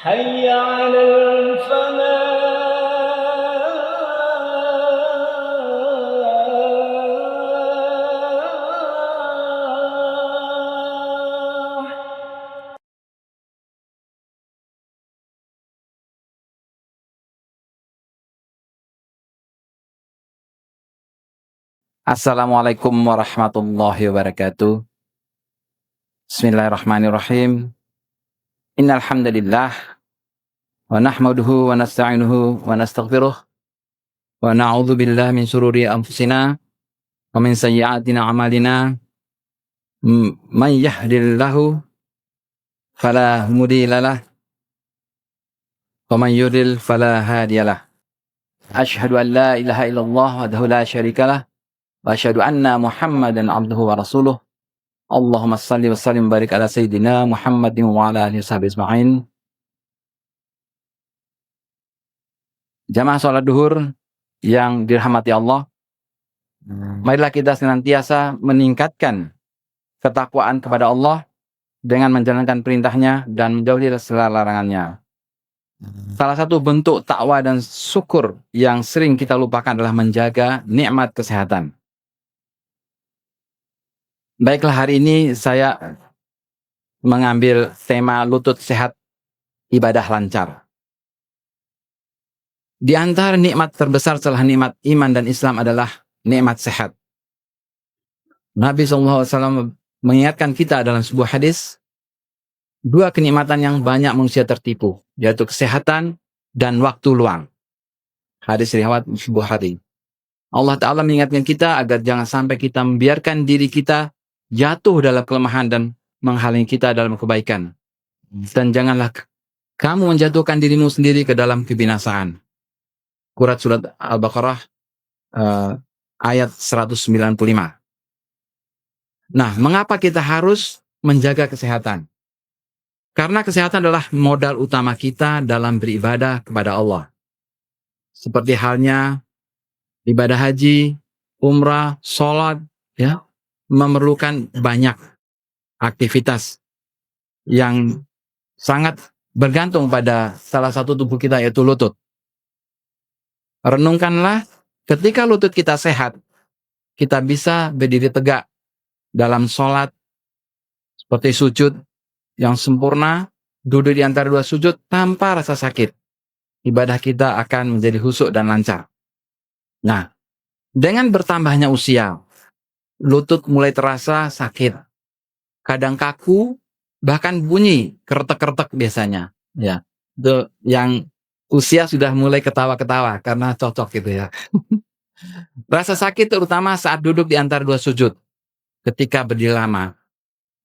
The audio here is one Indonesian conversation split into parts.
حي على الفلاح. Assalamualaikum warahmatullahi wabarakatuh. Bismillahirrahmanirrahim. Innal hamdalillah wa nahmaduhu wa nasta'inuhu wa nastaghfiruh wa na'udzu billahi min shururi anfusina wa min sayyiati a'malina. Man yahdihillahu fala mudilla lahu wa man yudlil fala hadiyalah. Asyhadu an la ilaha illallah wahdahu la syarikalah wa asyhadu anna Muhammadan abduhu wa rasuluh. Allahumma salli wa sallim barik ala sayyidina Muhammadin wa ala alihi washabihi ajma'in. Jamaah sholat duhur yang dirahmati Allah, marilah kita senantiasa meningkatkan ketakwaan kepada Allah dengan menjalankan perintahnya dan menjauhi segala larangannya. Salah satu bentuk takwa dan syukur yang sering kita lupakan adalah menjaga nikmat kesehatan. Baiklah, hari ini saya mengambil tema lutut sehat, ibadah lancar. Di antara nikmat terbesar setelah nikmat iman dan Islam adalah nikmat sehat. Nabi SAW mengingatkan kita dalam sebuah hadis, dua kenikmatan yang banyak manusia tertipu, yaitu kesehatan dan waktu luang. Hadis riwayat Bukhari. Allah Ta'ala mengingatkan kita agar jangan sampai kita membiarkan diri kita jatuh dalam kelemahan dan menghalangi kita dalam kebaikan. Dan janganlah kamu menjatuhkan dirimu sendiri ke dalam kebinasaan. Quran surat Al-Baqarah ayat 195. Nah, mengapa kita harus menjaga kesehatan? Karena kesehatan adalah modal utama kita dalam beribadah kepada Allah. Seperti halnya ibadah haji, umrah, sholat, ya, memerlukan banyak aktivitas yang sangat bergantung pada salah satu tubuh kita, yaitu lutut. Renungkanlah, ketika lutut kita sehat, kita bisa berdiri tegak dalam sholat, seperti sujud yang sempurna, duduk di antara dua sujud tanpa rasa sakit. Ibadah kita akan menjadi khusyuk dan lancar. Nah, dengan bertambahnya usia, lutut mulai terasa sakit, kadang kaku, bahkan bunyi keretek-keretek biasanya. Ya, itu yang usia sudah mulai ketawa-ketawa karena cocok gitu ya. Rasa sakit terutama saat duduk di antara dua sujud, ketika berdiri lama.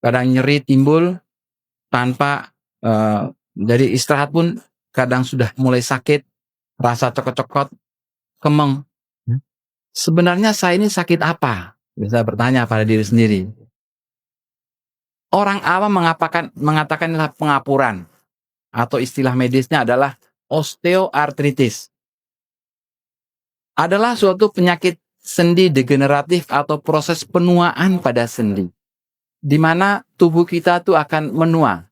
Kadang nyeri timbul tanpa jadi istirahat pun kadang sudah mulai sakit, rasa cokot-cokot, kemeng. Sebenarnya saya ini sakit apa? Bisa bertanya pada diri sendiri. Orang awam mengatakan adalah pengapuran, atau istilah medisnya adalah osteoartritis. Adalah suatu penyakit sendi degeneratif atau proses penuaan pada sendi, di mana tubuh kita tuh akan menua.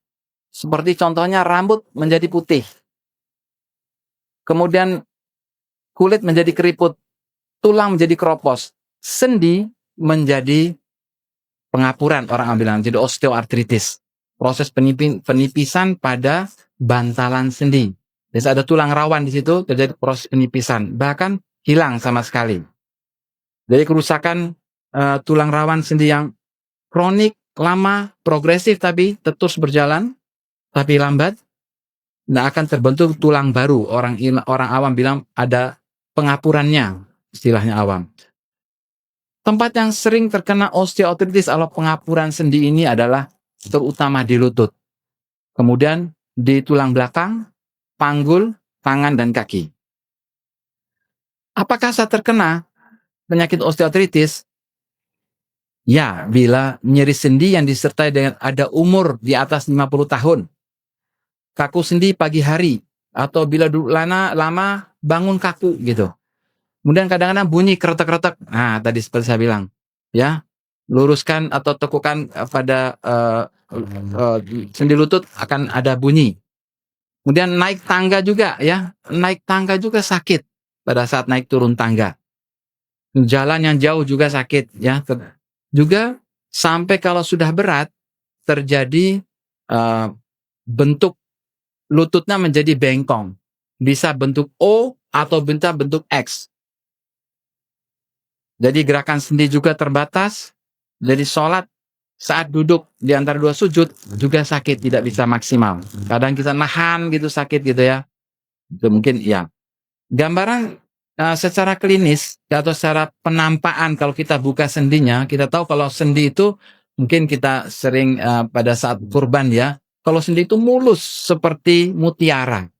Seperti contohnya rambut menjadi putih, kemudian kulit menjadi keriput, tulang menjadi keropos, sendi menjadi pengapuran, orang bilang jadi osteoartritis. Proses penipisan pada bantalan sendi. Jadi ada tulang rawan di situ, terjadi proses penipisan, bahkan hilang sama sekali. Jadi kerusakan tulang rawan sendi yang kronik, lama, progresif tapi terus berjalan, tapi lambat, nah akan terbentuk tulang baru. Orang awam bilang ada pengapurannya, istilahnya awam. Tempat yang sering terkena osteoartritis atau pengapuran sendi ini adalah terutama di lutut, kemudian di tulang belakang, panggul, tangan, dan kaki. Apakah saya terkena penyakit osteoartritis? Ya, bila nyeri sendi yang disertai dengan ada umur di atas 50 tahun, kaku sendi pagi hari, atau bila duduk lama bangun kaku gitu. Kemudian kadang-kadang bunyi keretek-keretek. Nah, tadi seperti saya bilang, ya, luruskan atau tekukan pada sendi lutut akan ada bunyi. Kemudian naik tangga juga ya, naik tangga juga sakit pada saat naik turun tangga. Jalan yang jauh juga sakit ya. Juga sampai kalau sudah berat terjadi bentuk lututnya menjadi bengkong. Bisa bentuk O atau bentuk X. Jadi gerakan sendi juga terbatas. Jadi sholat saat duduk di antara dua sujud juga sakit, tidak bisa maksimal. Kadang kita nahan gitu sakit gitu ya. Itu mungkin ya. Gambaran secara klinis atau secara penampakan kalau kita buka sendinya, kita tahu kalau sendi itu mungkin kita sering pada saat kurban ya. Kalau sendi itu mulus seperti mutiara.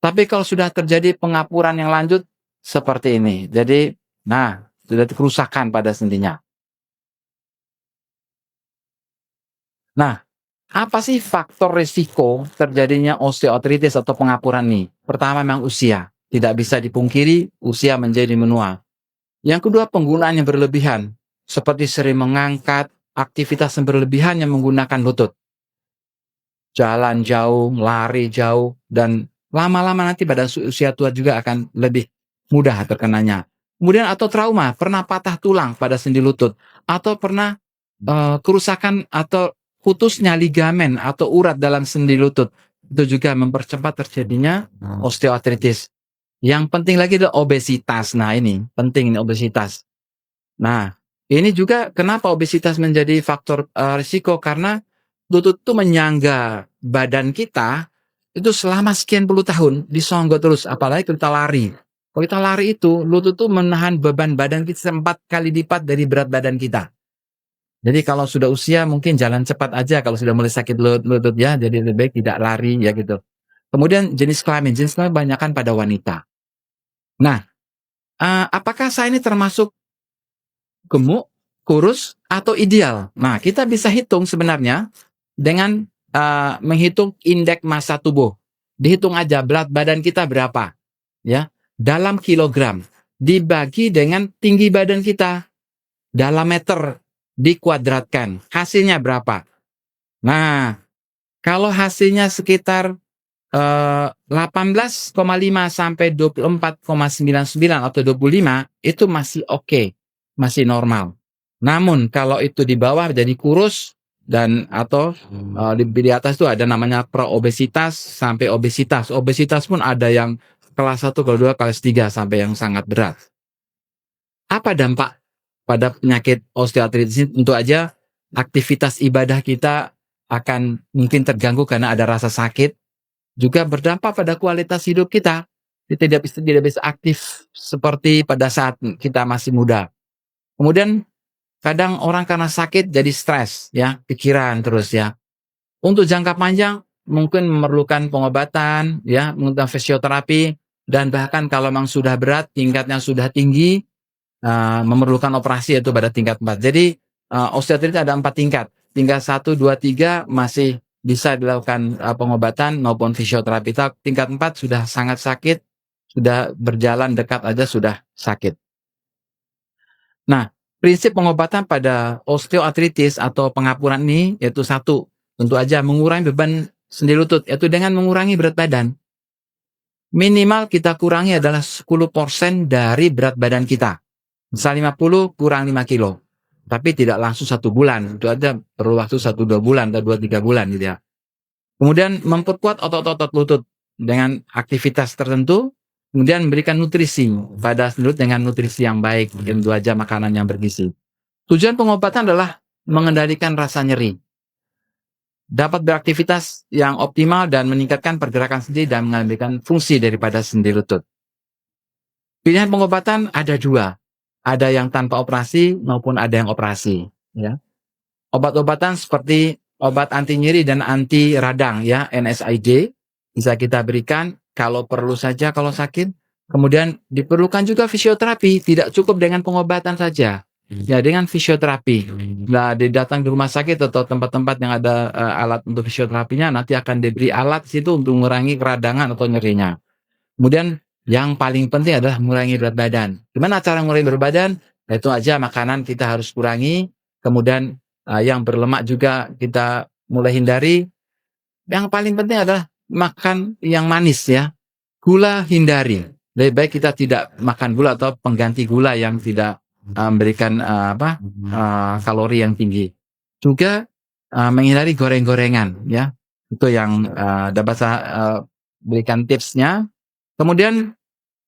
Tapi kalau sudah terjadi pengapuran yang lanjut seperti ini. Jadi, nah, sudah kerusakan pada sendinya. Nah, apa sih faktor risiko terjadinya osteoartritis atau pengapuran ini? Pertama memang usia. Tidak bisa dipungkiri, usia menjadi menua. Yang kedua, penggunaan yang berlebihan. Seperti sering mengangkat, aktivitas yang berlebihan yang menggunakan lutut. Jalan jauh, lari jauh, dan lama-lama nanti pada usia tua juga akan lebih mudah terkenanya. Kemudian atau trauma, pernah patah tulang pada sendi lutut, atau pernah kerusakan atau putusnya ligamen atau urat dalam sendi lutut. Itu juga mempercepat terjadinya osteoartritis. Yang penting lagi adalah obesitas. Nah ini, penting ini obesitas. Nah, ini juga kenapa obesitas menjadi faktor risiko, karena lutut itu menyangga badan kita itu selama sekian puluh tahun disonggok terus, apalagi kalau kita lari. Kalau kita lari itu, lutut itu menahan beban badan kita 4 kali lipat dari berat badan kita. Jadi kalau sudah usia mungkin jalan cepat aja kalau sudah mulai sakit lutut ya, jadi lebih baik tidak lari ya gitu. Kemudian jenis kelamin banyakkan pada wanita. Nah, apakah saya ini termasuk gemuk, kurus, atau ideal? Nah, kita bisa hitung sebenarnya dengan menghitung indeks massa tubuh. Dihitung aja berat badan kita berapa, ya, dalam kilogram dibagi dengan tinggi badan kita dalam meter dikuadratkan. Hasilnya berapa? Nah, kalau hasilnya sekitar 18,5 sampai 24,99 atau 25 itu masih oke, masih normal. Namun kalau itu di bawah jadi kurus dan atau di atas itu ada namanya praobesitas sampai obesitas. Obesitas pun ada yang kelas 1, kelas 2, kelas 3 sampai yang sangat berat. Apa dampak pada penyakit osteoartritis ini? Tentu aja aktivitas ibadah kita akan mungkin terganggu karena ada rasa sakit. Juga berdampak pada kualitas hidup kita. Kita tidak bisa aktif seperti pada saat kita masih muda. Kemudian kadang orang karena sakit jadi stres ya, pikiran terus ya. Untuk jangka panjang mungkin memerlukan pengobatan ya, menggunakan fisioterapi, dan bahkan kalau memang sudah berat, tingkatnya sudah tinggi, memerlukan operasi yaitu pada tingkat 4. Jadi osteoartritis ada 4 tingkat. Tingkat 1, 2, 3 masih bisa dilakukan pengobatan maupun fisioterapi. Tingkat 4 sudah sangat sakit, sudah berjalan dekat aja sudah sakit. Nah, prinsip pengobatan pada osteoartritis atau pengapuran ini yaitu 1, tentu aja mengurangi beban sendi lutut, yaitu dengan mengurangi berat badan. Minimal kita kurangi adalah 10% dari berat badan kita. Misal 50 kurang 5 kilo. Tapi tidak langsung 1 bulan. Itu ada perlu waktu 1-2 bulan atau 2-3 bulan gitu ya. Kemudian memperkuat otot-otot lutut dengan aktivitas tertentu. Kemudian memberikan nutrisi pada lutut dengan nutrisi yang baik. Tentu aja makanan yang bergizi. Tujuan pengobatan adalah mengendalikan rasa nyeri. Dapat beraktivitas yang optimal dan meningkatkan pergerakan sendi dan mengambilkan fungsi daripada sendi lutut. Pilihan pengobatan ada 2. Ada yang tanpa operasi maupun ada yang operasi. Ya. Obat-obatan seperti obat anti nyeri dan anti radang ya, NSAID bisa kita berikan kalau perlu saja kalau sakit. Kemudian diperlukan juga fisioterapi, tidak cukup dengan pengobatan saja. Ya, dengan fisioterapi. Nah, datang di rumah sakit atau tempat-tempat yang ada alat untuk fisioterapinya, nanti akan diberi alat situ untuk mengurangi keradangan atau nyerinya. Kemudian yang paling penting adalah mengurangi berat badan. Gimana cara mengurangi berat badan? Itu aja makanan kita harus kurangi. Kemudian yang berlemak juga kita mulai hindari. Yang paling penting adalah makan yang manis ya. Gula hindari. Lebih baik kita tidak makan gula atau pengganti gula yang tidak memberikan kalori yang tinggi. Juga menghindari goreng-gorengan ya. Itu yang dapat saya berikan tipsnya. Kemudian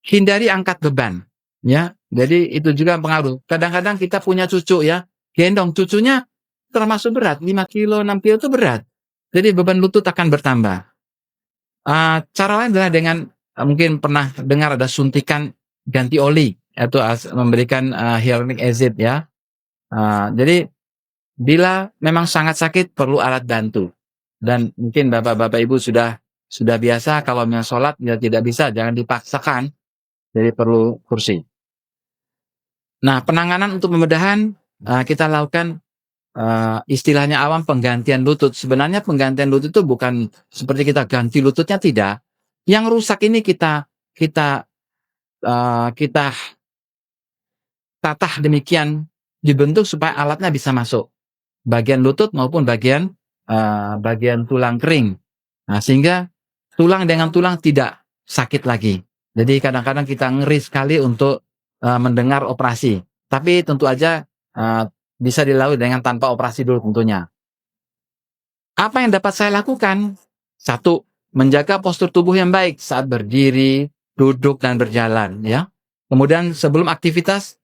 hindari angkat beban ya. Jadi itu juga pengaruh. Kadang-kadang kita punya cucu ya, gendong cucunya termasuk berat, 5 kilo, 6 kilo itu berat. Jadi beban lutut akan bertambah. Cara lain adalah dengan mungkin pernah dengar ada suntikan ganti oli atau memberikan hyaluronic acid ya. Jadi bila memang sangat sakit perlu alat bantu. Dan mungkin bapak-bapak ibu sudah biasa kalau memang sholat ya tidak bisa, jangan dipaksakan. Jadi perlu kursi. Nah, penanganan untuk pembedahan kita lakukan istilahnya awam penggantian lutut. Sebenarnya penggantian lutut itu bukan seperti kita ganti lututnya, tidak. Yang rusak ini kita tatah demikian, dibentuk supaya alatnya bisa masuk bagian lutut maupun bagian tulang kering. Nah, sehingga tulang dengan tulang tidak sakit lagi. Jadi kadang-kadang kita ngeri sekali untuk mendengar operasi. Tapi tentu aja bisa dilalui dengan tanpa operasi dulu tentunya. Apa yang dapat saya lakukan? 1, menjaga postur tubuh yang baik saat berdiri, duduk, dan berjalan. Ya. Kemudian sebelum aktivitas,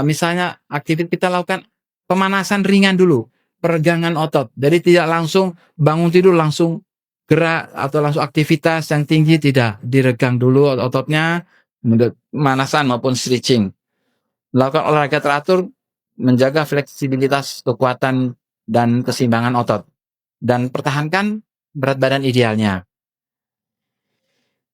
misalnya aktivitas kita lakukan pemanasan ringan dulu, peregangan otot. Jadi tidak langsung bangun tidur langsung gerak atau langsung aktivitas yang tinggi, tidak. Diregang dulu ototnya, pemanasan maupun stretching. Lakukan olahraga teratur, menjaga fleksibilitas, kekuatan, dan keseimbangan otot. Dan pertahankan berat badan idealnya.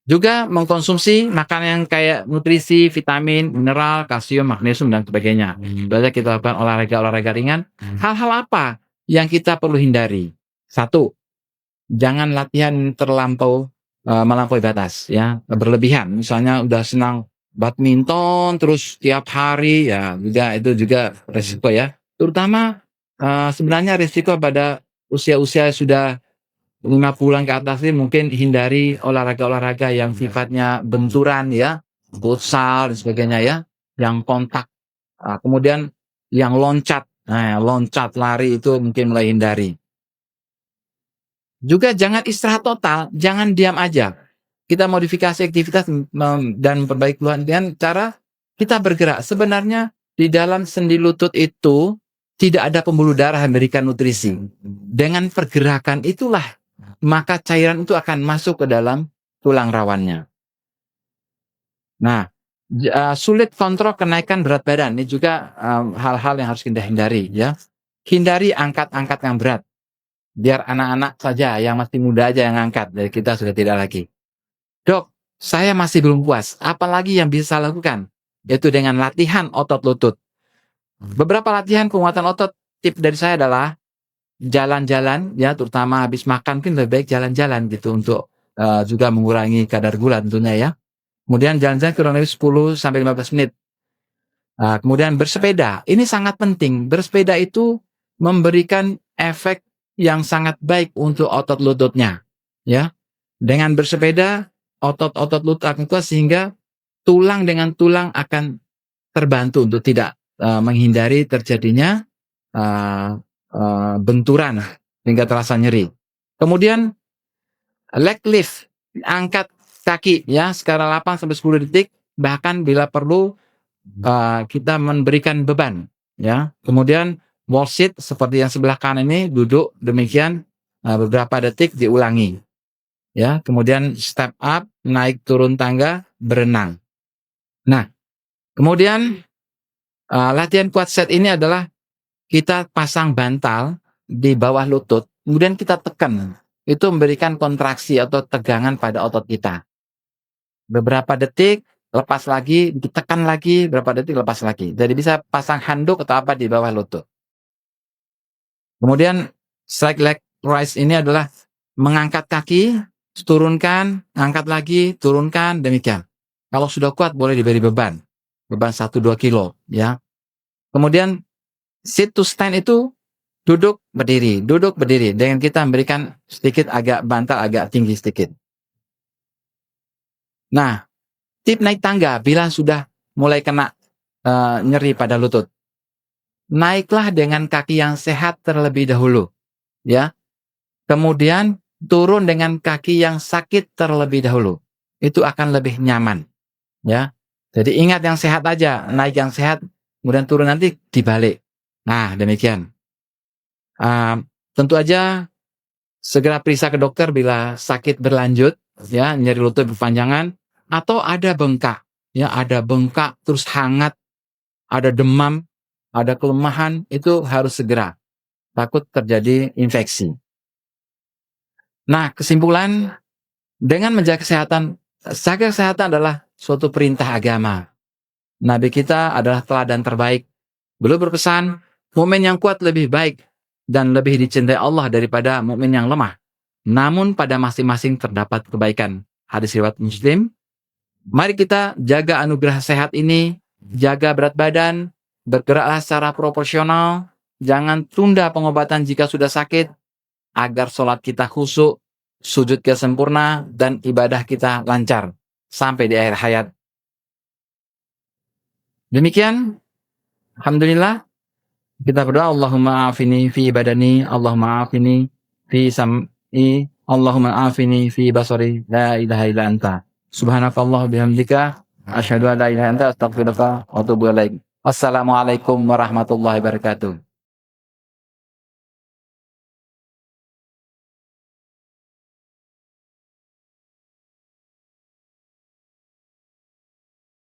Juga mengkonsumsi makanan yang kayak nutrisi, vitamin, mineral, kalsium, magnesium, dan sebagainya. Belajar kita lakukan olahraga ringan. Hal-hal apa yang kita perlu hindari? 1, jangan latihan melampaui batas, ya, berlebihan. Misalnya udah senang badminton terus tiap hari, ya, itu juga resiko ya. Terutama sebenarnya resiko pada usia-usia sudah 50-an ke atas ini mungkin hindari olahraga-olahraga yang sifatnya benturan ya, futsal dan sebagainya ya, yang kontak. Kemudian yang loncat, loncat lari itu mungkin mulai hindari. Juga jangan istirahat total, jangan diam aja. Kita modifikasi aktivitas dan perbaiki keluhan dengan cara kita bergerak. Sebenarnya di dalam sendi lutut itu tidak ada pembuluh darah yang memberikan nutrisi. Dengan pergerakan itulah maka cairan itu akan masuk ke dalam tulang rawannya. Nah, sulit kontrol kenaikan berat badan. Ini juga hal-hal yang harus kita hindari ya. Hindari angkat-angkat yang berat. Biar anak-anak saja yang masih muda aja yang angkat. Dari kita sudah tidak lagi. Dok, saya masih belum puas. Apalagi yang bisa saya lakukan? Yaitu dengan latihan otot lutut. Beberapa latihan penguatan otot, tip dari saya adalah jalan-jalan ya, terutama habis makan mungkin lebih baik jalan-jalan gitu untuk juga mengurangi kadar gula tentunya ya. Kemudian jalan-jalan kurang lebih 10 sampai 15 menit. Kemudian bersepeda, ini sangat penting. Bersepeda itu memberikan efek yang sangat baik untuk otot lututnya ya. Dengan bersepeda otot-otot lutut akan kuat sehingga tulang dengan tulang akan terbantu untuk tidak menghindari terjadinya benturan hingga terasa nyeri. Kemudian leg lift, angkat kaki ya secara 8 sampai 10 detik, bahkan bila perlu kita memberikan beban ya. Kemudian wall sit seperti yang sebelah kanan ini, duduk demikian beberapa detik diulangi. Ya, kemudian step up, naik turun tangga, berenang. Nah, kemudian latihan quadset ini adalah kita pasang bantal di bawah lutut, kemudian kita tekan. Itu memberikan kontraksi atau tegangan pada otot kita. Beberapa detik, lepas lagi, ditekan lagi, berapa detik, lepas lagi. Jadi bisa pasang handuk atau apa di bawah lutut. Kemudian straight leg raise ini adalah mengangkat kaki, turunkan, angkat lagi, turunkan, demikian. Kalau sudah kuat boleh diberi beban 1-2 kilo ya. Kemudian sit to stand itu duduk berdiri. Dengan kita memberikan sedikit agak bantal, agak tinggi sedikit. Nah, tip naik tangga bila sudah mulai kena nyeri pada lutut. Naiklah dengan kaki yang sehat terlebih dahulu, ya. Kemudian turun dengan kaki yang sakit terlebih dahulu. Itu akan lebih nyaman, ya. Jadi ingat yang sehat aja, naik yang sehat, kemudian turun nanti dibalik. Nah, demikian. Tentu aja segera periksa ke dokter bila sakit berlanjut, ya, nyeri lutut berpanjangan, atau ada bengkak, ya, ada bengkak terus hangat, ada demam, ada kelemahan, itu harus segera. Takut terjadi infeksi. Nah, kesimpulan, dengan menjaga kesehatan adalah suatu perintah agama. Nabi kita adalah teladan terbaik. Beliau berpesan, mukmin yang kuat lebih baik dan lebih dicintai Allah daripada mukmin yang lemah. Namun pada masing-masing terdapat kebaikan. Hadis riwayat Muslim. Mari kita jaga anugerah sehat ini, jaga berat badan, bergeraklah secara proporsional, jangan tunda pengobatan jika sudah sakit, agar sholat kita khusyuk, sujud kita sempurna, dan ibadah kita lancar sampai di akhir hayat. Demikian, alhamdulillah, kita berdoa, Allahumma afini fi badani, Allahumma afini fi sam'i, Allahumma afini fi basari, la ilaha illa anta. Subhanakallah bihamdika, asyhadu an la ilaha illa anta, astaghfiruka wa atubu ilaik. Wassalamualaikum warahmatullahi wabarakatuh.